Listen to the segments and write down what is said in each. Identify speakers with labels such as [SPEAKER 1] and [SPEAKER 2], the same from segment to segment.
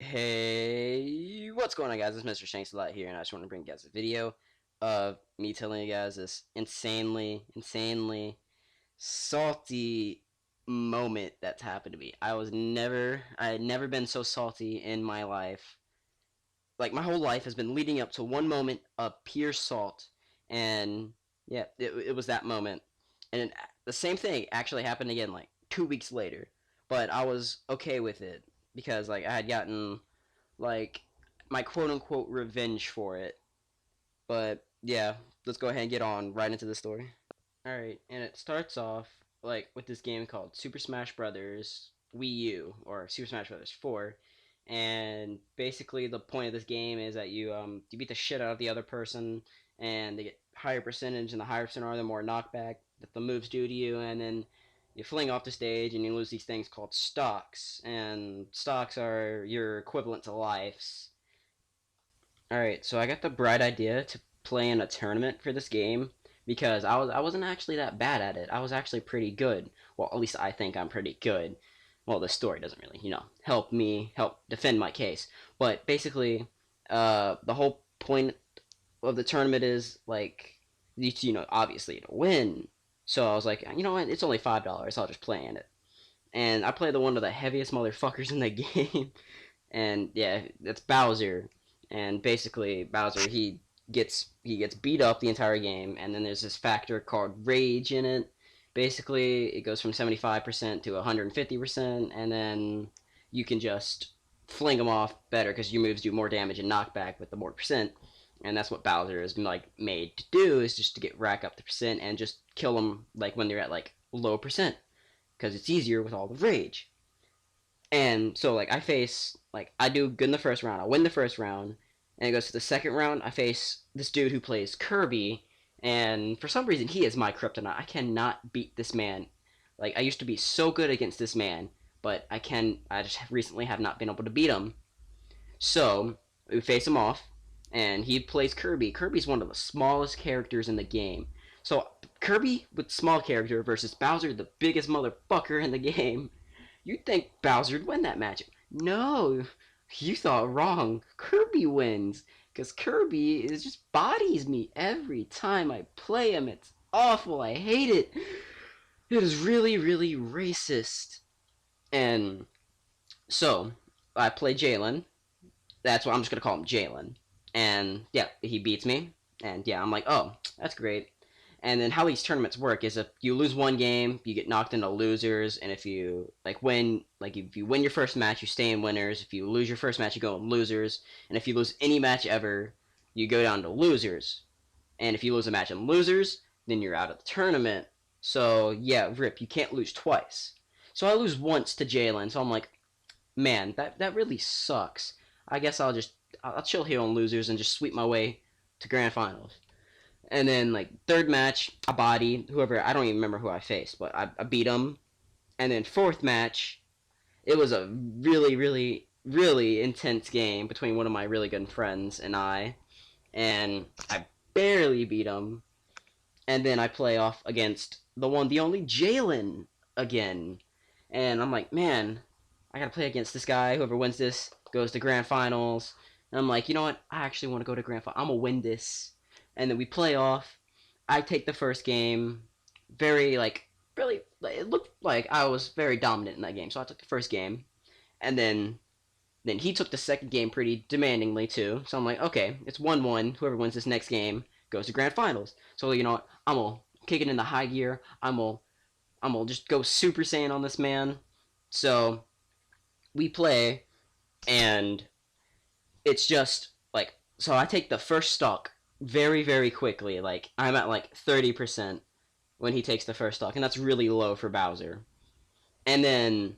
[SPEAKER 1] Hey, what's going on, guys? It's Mr. Shanks here, and I just want to bring you guys a video of me telling you guys this insanely salty moment that's happened to me. I had never been so salty in my life. Like, my whole life has been leading up to one moment of pure salt, and yeah, it was that moment. And the same thing actually happened again, like 2 weeks later, but I was okay with it because, like, I had gotten like my quote unquote revenge for it. But yeah, let's go ahead and get on right into the story. Alright, and it starts off like with this game called Super Smash Brothers Wii U or Super Smash Brothers 4. And basically the point of this game is that you beat the shit out of the other person and they get higher percentage, and the higher percent are the more knockback that the moves do to you, and then you fling off the stage and you lose these things called stocks, and stocks are your equivalent to lives. Alright, so I got the bright idea to play in a tournament for this game because I wasn't actually that bad at it. I was actually pretty good. Well, at least I think I'm pretty good. Well, the story doesn't really, help defend my case. But basically, the whole point of the tournament is like obviously to win. So I was like, you know what? It's only $5. I'll just play in it. And I play the one of the heaviest motherfuckers in the game. And yeah, that's Bowser. And basically, Bowser he gets beat up the entire game, and then there's this factor called rage in it. Basically, it goes from 75% to 150%, and then you can just fling them off better because your moves do more damage and knockback with the more percent. And that's what Bowser is like made to do, is just to get rack up the percent and just kill them like when they're at like low percent because it's easier with all the rage. And so like I do good in the first round. I win the first round, and it goes to the second round. I face this dude who plays Kirby, and for some reason he is my kryptonite. I cannot beat this man. Like, I used to be so good against this man, but I just recently have not been able to beat him. So we face him off, and he plays Kirby. Kirby's one of the smallest characters in the game. So Kirby with small character versus Bowser, the biggest motherfucker in the game. You'd think Bowser'd win that match. No, you thought wrong. Kirby wins. Because Kirby is just bodies me every time I play him. It's awful. I hate it. It is really racist. And so, I play Jalen. That's what I'm just going to call him, Jalen. And yeah, he beats me. And yeah, I'm like, oh, that's great. And then how these tournaments work is if you lose one game, you get knocked into losers, and if you if you win your first match, you stay in winners. If you lose your first match, you go in losers, and if you lose any match ever, you go down to losers. And if you lose a match in losers, then you're out of the tournament. So yeah, rip, you can't lose twice. So I lose once to Jalen, so I'm like, man, that really sucks. I guess I'll chill here on losers and just sweep my way to grand finals. And then like third match, I body whoever, I don't even remember who I faced, but I beat him. And then fourth match, it was a really intense game between one of my really good friends and and I barely beat him. And then I play off against the one, the only Jalen again, and I'm like, man, I gotta play against this guy. Whoever wins this goes to grand finals. And I'm like, you know what? I actually want to go to grand final. I'm gonna win this. And then we play off. I take the first game, very like really. It looked like I was very dominant in that game, so I took the first game, and then he took the second game pretty demandingly too. So I'm like, okay, it's 1-1. Whoever wins this next game goes to grand finals. So you know what? I'm gonna kick it in the high gear. I'm gonna just go Super Saiyan on this man. So we play, and it's just like, so I take the first stock very quickly. Like, I'm at like 30% when he takes the first stock, and that's really low for Bowser. And then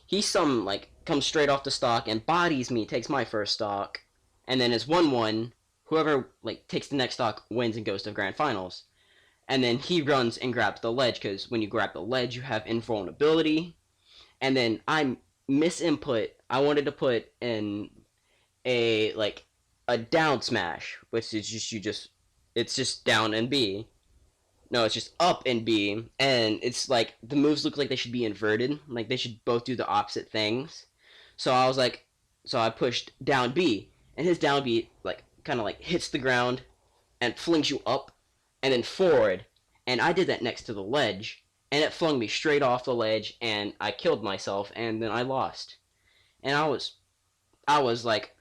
[SPEAKER 1] he comes straight off the stock and bodies me, takes my first stock, and then it's 1-1. Whoever like takes the next stock wins and goes to grand finals. And then he runs and grabs the ledge, because when you grab the ledge, you have invulnerability. And then I misinput. I wanted to put in a like a down smash, which is just it's just down and B. No, it's just up and B, and it's like the moves look like they should be inverted, like they should both do the opposite things. So I was like, So I pushed down B, and his down B like kind of like hits the ground and flings you up and then forward. And I did that next to the ledge, and it flung me straight off the ledge, and I killed myself, and then I lost. And I was like,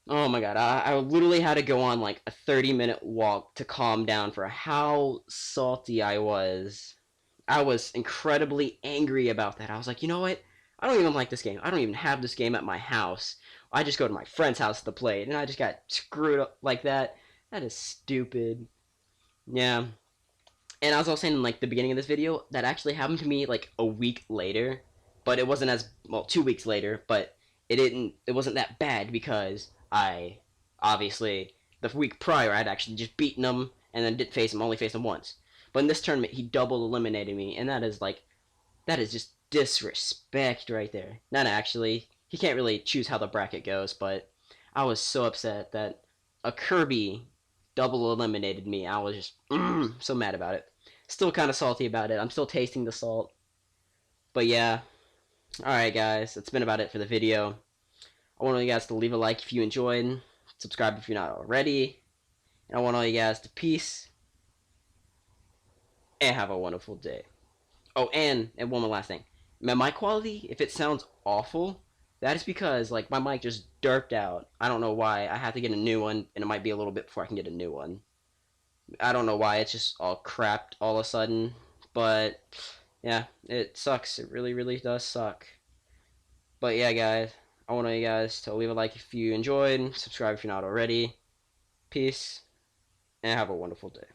[SPEAKER 1] oh my god, I literally had to go on like a 30-minute walk to calm down for how salty I was. I was incredibly angry about that. I was like, you know what? I don't even like this game. I don't even have this game at my house. I just go to my friend's house to play it, and I just got screwed up like that. That is stupid. Yeah. And as I was saying in like the beginning of this video, that actually happened to me like a week later, but it wasn't as well 2 weeks later, but it wasn't that bad because I obviously the week prior I'd actually just beaten him and then didn't face him, only faced him once. But in this tournament he double eliminated me, and that is just disrespect right there. Not actually. He can't really choose how the bracket goes, but I was so upset that a Kirby double eliminated me. I was just so mad about it. Still kind of salty about it. I'm still tasting the salt. But yeah. Alright, guys. That's been about it for the video. I want all you guys to leave a like if you enjoyed. Subscribe if you're not already. And I want all you guys to peace. And have a wonderful day. Oh, and one more last thing. My mic quality, if it sounds awful, that is because like my mic just derped out. I don't know why. I have to get a new one, and it might be a little bit before I can get a new one. I don't know why. It's just all crapped all of a sudden. But yeah, it sucks. It really, really does suck. But yeah, guys, I want you guys to leave a like if you enjoyed, subscribe if you're not already. Peace, and have a wonderful day.